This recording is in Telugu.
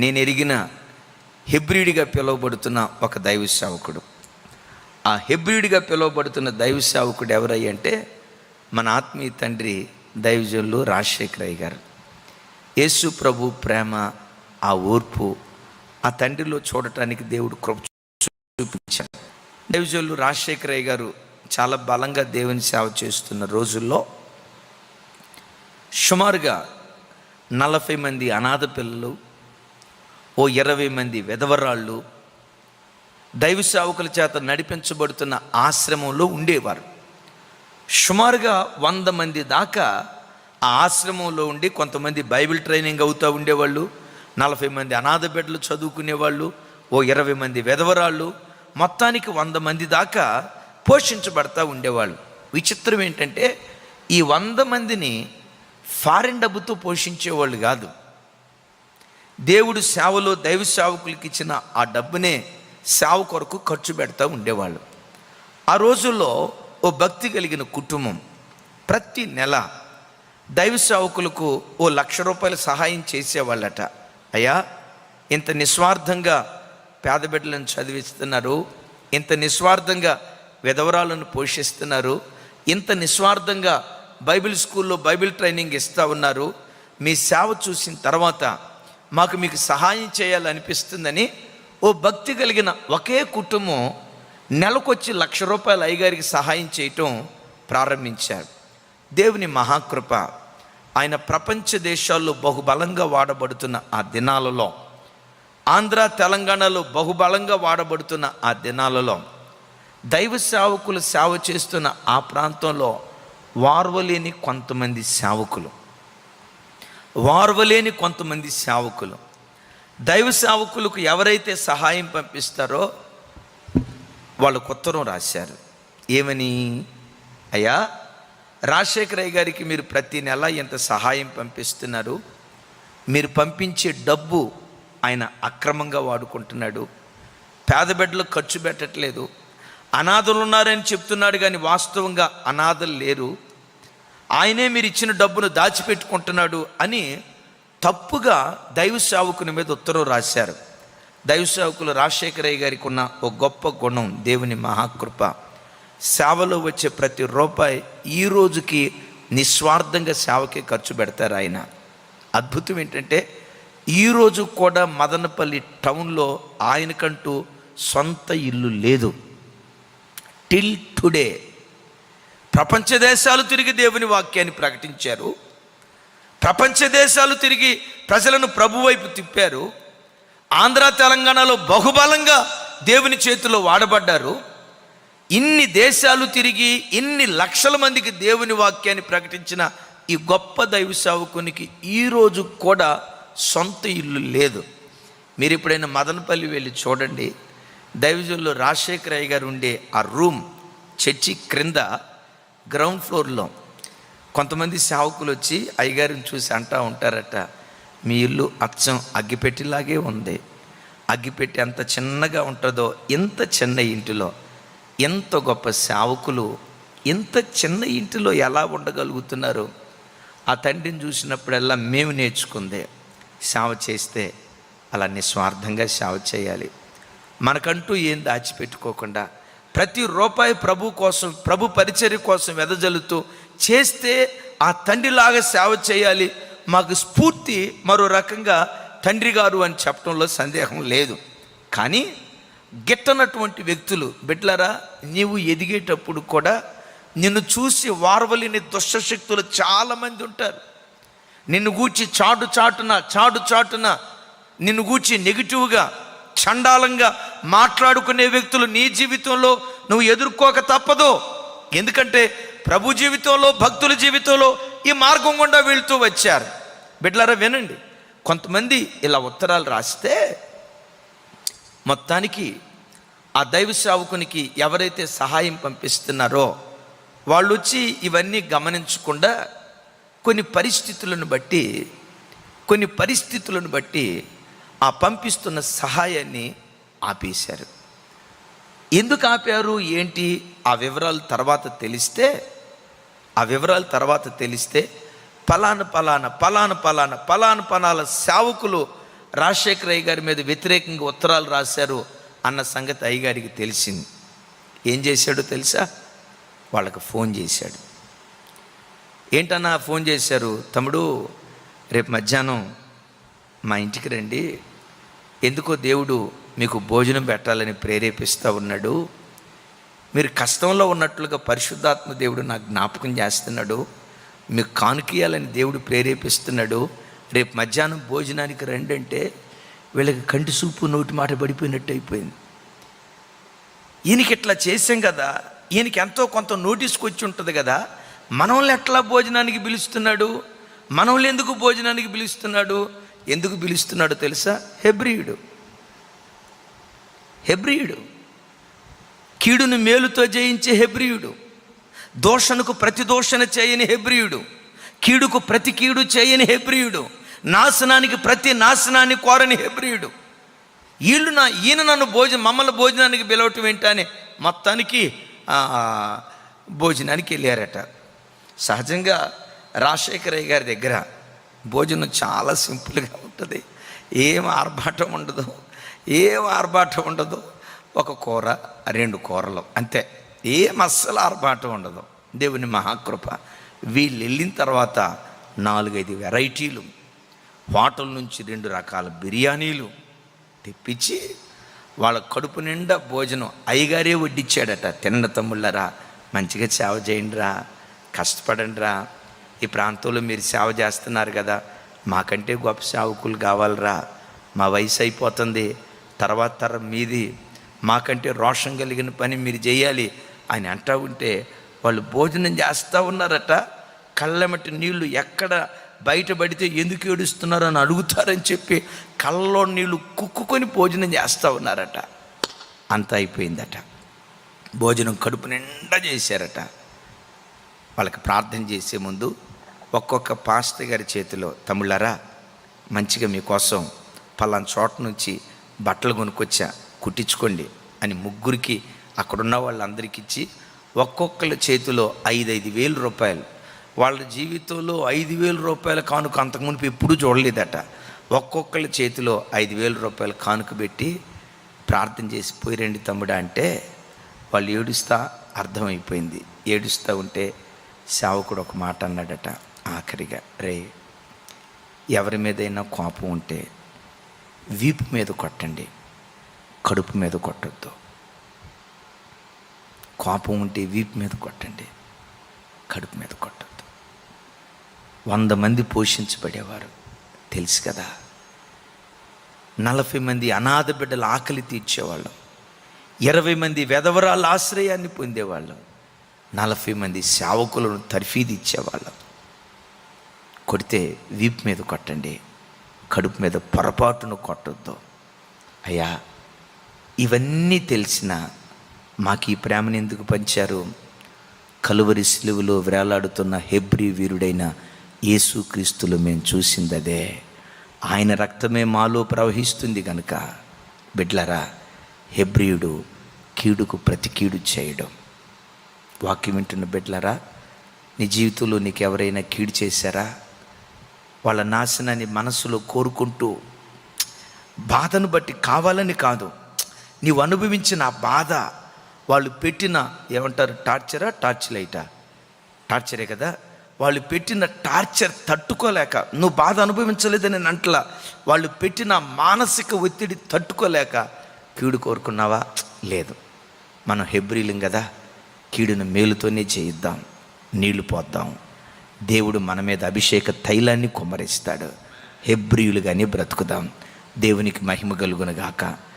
నేను ఎరిగిన హెబ్రీయుడిగా పిలువబడుతున్న ఒక దైవ సేవకుడు. ఆ హెబ్రీయుడిగా పిలువబడుతున్న దైవ సేవకుడు ఎవరయ్య అంటే మన ఆత్మీయ తండ్రి దైవజనులు రాజశేఖరయ్య గారు. యేసు ప్రభు ప్రేమ, ఆ ఓర్పు ఆ తండ్రిలో చూడటానికి దేవుడు కృప చూపించారు. దైవజనులు రాజశేఖరయ్య గారు చాలా బలంగా దేవుని సేవ చేస్తున్న రోజుల్లో సుమారుగా 40 మంది అనాథ పిల్లలు, 20 మంది విధవరాళ్ళు దైవ సేవకుల చేత నడిపించబడుతున్న ఆశ్రమంలో ఉండేవారు. సుమారుగా 100 మంది దాకా ఆ ఆశ్రమంలో ఉండి కొంతమంది బైబిల్ ట్రైనింగ్ అవుతూ ఉండేవాళ్ళు, 40 మంది అనాథ బిడ్డలు చదువుకునేవాళ్ళు, 20 మంది విధవరాళ్ళు, మొత్తానికి 100 మంది దాకా పోషించబడతా ఉండేవాళ్ళు. విచిత్రం ఏంటంటే ఈ 100 మందిని ఫారిన్ డబ్బుతో పోషించేవాళ్ళు కాదు. దేవుడు సేవలో దైవ సేవకులకి ఇచ్చిన ఆ డబ్బునే సేవ కొరకు ఖర్చు పెడతా ఉండేవాళ్ళు. ఆ రోజుల్లో ఓ భక్తి కలిగిన కుటుంబం ప్రతి నెల దైవ సేవకులకు ₹1,00,000 సహాయం చేసేవాళ్ళట. అయ్యా, ఇంత నిస్వార్థంగా పేద బిడ్డలను చదివిస్తున్నారు, ఇంత నిస్వార్థంగా విధవరాలను పోషిస్తున్నారు, ఇంత నిస్వార్థంగా బైబిల్ స్కూల్లో బైబిల్ ట్రైనింగ్ ఇస్తూ ఉన్నారు, మీ సేవ చూసిన తర్వాత మాకు మీకు సహాయం చేయాలనిపిస్తుందని ఓ భక్తి కలిగిన ఒకే కుటుంబం నెలకొచ్చి ₹1,00,000 అయ్యగారికి సహాయం చేయటం ప్రారంభించారు. దేవుని మహాకృప, ఆయన ప్రపంచ దేశాల్లో బహుబలంగా వాడబడుతున్న ఆ దినాలలో, ఆంధ్ర తెలంగాణలో బహుబలంగా వాడబడుతున్న ఆ దినాలలో దైవ సేవకులు సేవ చేస్తున్న ఆ ప్రాంతంలో వార్వలేని కొంతమంది సేవకులు దైవ సేవకులకు ఎవరైతే సహాయం పంపిస్తారో వాళ్ళకు ఉత్తరం రాశారు. ఏమని? అయ్యా, రాజశేఖరయ్య గారికి మీరు ప్రతి నెల ఎంత సహాయం పంపిస్తున్నారు, మీరు పంపించే డబ్బు ఆయన అక్రమంగా వాడుకుంటున్నాడు, పేద బిడ్డలకు ఖర్చు పెట్టట్లేదు, అనాథలు ఉన్నారని చెప్తున్నాడు కానీ వాస్తవంగా అనాథలు లేరు, ఆయనే మీరు ఇచ్చిన డబ్బును దాచిపెట్టుకుంటున్నాడు అని తప్పుగా దైవ సేవకుని మీద ఉత్తరం రాశారు. దైవ సేవకులు రాజశేఖరయ్య గారికి ఉన్న ఒక గొప్ప గుణం, దేవుని మహాకృప, సేవలో వచ్చే ప్రతి రూపాయి ఈ రోజుకి నిస్వార్థంగా సేవకే ఖర్చు పెడతారు ఆయన. అద్భుతం ఏంటంటే ఈరోజు కూడా మదనపల్లి టౌన్లో ఆయనకంటూ సొంత ఇల్లు లేదు. టిల్ టుడే ప్రపంచ దేశాలు తిరిగి దేవుని వాక్యాన్ని ప్రకటించారు, ప్రపంచ దేశాలు తిరిగి ప్రజలను ప్రభు వైపు తిప్పారు, ఆంధ్ర తెలంగాణలో బహుబలంగా దేవుని చేతిలో వాడబడ్డారు. ఇన్ని దేశాలు తిరిగి ఇన్ని లక్షల మందికి దేవుని వాక్యాన్ని ప్రకటించిన ఈ గొప్ప దైవ సేవకునికి ఈరోజు కూడా సొంత ఇల్లు లేదు. మీరు ఎప్పుడైనా మదనపల్లి వెళ్ళి చూడండి, దైవజనులు రాజశేఖరయ్య గారు ఉండే ఆ రూమ్ చర్చి క్రింద గ్రౌండ్ ఫ్లోర్లో కొంతమంది సేవకులు వచ్చి అయ్యగారిని చూసి అంటూ ఉంటారట, మీ ఇల్లు అచ్చం అగ్గిపెట్టిలాగే ఉంది, అగ్గిపెట్టి ఎంత చిన్నగా ఉంటుందో ఇంత చిన్న ఇంటిలో ఎంత గొప్ప సేవకులు ఇంత చిన్న ఇంటిలో ఎలా ఉండగలుగుతున్నారు. ఆ తండ్రిని చూసినప్పుడల్లా మేము నేర్చుకుందే, సేవ చేస్తే అలా నిస్వార్థంగా సేవ చేయాలి, మనకంటూ ఏం దాచిపెట్టుకోకుండా ప్రతి రూపాయి ప్రభు కోసం, ప్రభు పరిచర్య కోసం వెదజల్లుతూ చేస్తే ఆ తండ్రిలాగా సేవ చేయాలి. మాకు స్ఫూర్తి మరో రకంగా తండ్రి గారు అని చెప్పడంలో సందేహం లేదు. కానీ గిట్టనటువంటి వ్యక్తులు, బిడ్డలారా, నీవు ఎదిగేటప్పుడు కూడా నిన్ను చూసి వారవలేని దుష్టశక్తులు చాలామంది ఉంటారు. నిన్ను గూర్చి చాటు చాటున నిన్ను గూర్చి నెగిటివ్గా చండాలంగా మాట్లాడుకునే వ్యక్తులు నీ జీవితంలో నువ్వు ఎదుర్కోక తప్పదు. ఎందుకంటే ప్రభు జీవితంలో, భక్తుల జీవితంలో ఈ మార్గం గుండా వెళ్తూ వచ్చారు. బిడ్డలారా వినండి, కొంతమంది ఇలా ఉత్తరాలు రాస్తే మొత్తానికి ఆ దైవ సేవకునికి ఎవరైతే సహాయం పంపిస్తున్నారో వాళ్ళు వచ్చి ఇవన్నీ గమనించకుండా కొన్ని పరిస్థితులను బట్టి ఆ పంపిస్తున్న సహాయాన్ని ఆపేశారు. ఎందుకు ఆపారు ఏంటి ఆ వివరాలు తర్వాత తెలిస్తే పలానా సేవకులు రాజశేఖర అయ్య గారి మీద వ్యతిరేకంగా ఉత్తరాలు రాశారు అన్న సంగతి అయ్యగారికి తెలిసింది. ఏం చేశాడో తెలుసా? వాళ్ళకి ఫోన్ చేశాడు. ఏంటన్నా ఫోన్ చేశారు? తమ్ముడు, రేపు మధ్యాహ్నం మా ఇంటికి రండి, ఎందుకో దేవుడు మీకు భోజనం పెట్టాలని ప్రేరేపిస్తూ ఉన్నాడు. మీరు కష్టంలో ఉన్నట్లుగా పరిశుద్ధాత్మ దేవుడు నాకు జ్ఞాపకం చేస్తున్నాడు. మీకు కానుకీయాలని దేవుడు ప్రేరేపిస్తున్నాడు. రేపు మధ్యాహ్నం భోజనానికి రండి అంటే వీళ్ళకి కంటి సూపు నోటి మాట పడిపోయినట్టు అయిపోయింది. ఈయనకి ఇట్లా చేసాం కదా, ఈయనకి ఎంతో కొంత నోటీస్కి వచ్చి ఉంటుంది కదా, మనల్ని ఎట్లా భోజనానికి పిలుస్తున్నాడు? మనల్ని ఎందుకు భోజనానికి పిలుస్తున్నాడు? ఎందుకు పిలుస్తున్నాడో తెలుసా? హెబ్రీయుడు, కీడును మేలుతో జయించే హెబ్రీయుడు, దోషణకు ప్రతి దోషణ చేయని హెబ్రీయుడు, కీడుకు ప్రతి కీడు చేయని హెబ్రీయుడు, నాశనానికి ప్రతి నాశనాన్ని కోరని హెబ్రీయుడు. ఈయన నన్ను మమ్మల్ని భోజనానికి పిలవటం ఏంటని మొత్తానికి భోజనానికి వెళ్ళారట. సహజంగా రాజశేఖర అయ్య గారి దగ్గర భోజనం చాలా సింపుల్గా ఉంటుంది. ఏం ఆర్భాటం ఉండదు. ఒక కూర, 2 కూరలు అంతే. ఏం అస్సలు ఆర్భాటం ఉండదు. దేవుని మహాకృప. వీళ్ళు వెళ్ళిన తర్వాత 4-5 వెరైటీలు, హోటల్ నుంచి 2 రకాల బిర్యానీలు తెప్పించి వాళ్ళ కడుపు నిండా భోజనం అయ్యగారే వడ్డిచ్చాడట. తినండి తమ్ముళ్ళరా, మంచిగా సేవ చేయండిరా, కష్టపడండిరా, ఈ ప్రాంతంలో మీరు సేవ చేస్తున్నారు కదా, మాకంటే గొప్ప సేవకులు కావాలరా, మా వయసు అయిపోతుంది, తర్వాత తరం మీది, మాకంటే రోషం కలిగిన పని మీరు చేయాలి అని అంటూ ఉంటే వాళ్ళు భోజనం చేస్తూ ఉన్నారట. కళ్ళెమటి నీళ్లు ఎక్కడ బయటపడితే ఎందుకు ఏడుస్తున్నారో అని అడుగుతారని చెప్పి కళ్ళలో నీళ్లు కుక్కుకొని భోజనం చేస్తూ ఉన్నారట. అంత అయిపోయిందట. భోజనం కడుపు నిండా చేశారట. వాళ్ళకి ప్రార్థన చేసే ముందు ఒక్కొక్క పాస్టర్ గారి చేతిలో, తమ్ముళ్ళారా మంచిగా మీకోసం పలానా చోట నుంచి బట్టలు కొనుక్కొచ్చా, కుట్టించుకోండి అని ముగ్గురికి అక్కడున్న వాళ్ళందరికీ ఇచ్చి ఒక్కొక్కరి చేతిలో 5,000 రూపాయలు. వాళ్ళ జీవితంలో 5,000 రూపాయల కానుక అంతకుముందు ఎప్పుడూ చూడలేదట. ఒక్కొక్కరి చేతిలో 5,000 రూపాయల కానుక పెట్టి ప్రార్థన చేసి పోయి రండి తమ్ముడా అంటే వాళ్ళు ఏడుస్తా అర్థమైపోయింది. ఏడుస్తూ ఉంటే సేవకుడు ఒక మాట అన్నాడట ఆఖరిగా, రే ఎవరి మీదైనా కోపం ఉంటే వీపు మీద కొట్టండి, కడుపు మీద కొట్టొద్దు. కోపం ఉంటే వీపు మీద కొట్టండి, కడుపు మీద కొట్టొద్దు. 100 మంది పోషించబడేవారు తెలుసు కదా. 40 మంది అనాథ బిడ్డల ఆకలి తీర్చేవాళ్ళం, 20 మంది వెధవరాల ఆశ్రయాన్ని పొందేవాళ్ళం, 40 మంది సేవకులను తర్ఫీదు ఇచ్చేవాళ్ళం. కొడితే వీపు మీద కొట్టండి, కడుపు మీద పొరపాటును కొట్టొద్దు. అయ్యా ఇవన్నీ తెలిసిన మాకు ఈ ప్రేమను ఎందుకు పంచారు? కలువరి సిలువలో వేలాడుతున్న హెబ్రీ వీరుడైన యేసుక్రీస్తులో మేము చూసింది అదే. ఆయన రక్తమే మాలో ప్రవహిస్తుంది కనుక బిడ్లరా, హెబ్రీయుడు కీడుకు ప్రతి కీడు చేయడం. వాక్యం వింటున్న బిడ్లరా, నీ జీవితంలో నీకు ఎవరైనా కీడు చేశారా? వాళ్ళ నాశనాన్ని మనసులో కోరుకుంటూ బాధను బట్టి కావాలని కాదు, నీవు అనుభవించిన ఆ బాధ, వాళ్ళు పెట్టిన ఏమంటారు టార్చ్ లైటా, టార్చరే కదా, వాళ్ళు పెట్టిన టార్చర్ తట్టుకోలేక, నువ్వు బాధ అనుభవించలేదని అంటలా, వాళ్ళు పెట్టిన మానసిక ఒత్తిడి తట్టుకోలేక కీడు కోరుకున్నావా? లేదు. మనం హెబ్రీలం కదా, కీడును మేలుతోనే చేయిద్దాం, నీళ్లు పోద్దాం. దేవుడు మన మీద అభిషేక తైలాన్ని కుమ్మరిస్తాడు. హెబ్రీయులుగానే బ్రతుకుదాం. దేవునికి మహిమ కలుగునుగాక.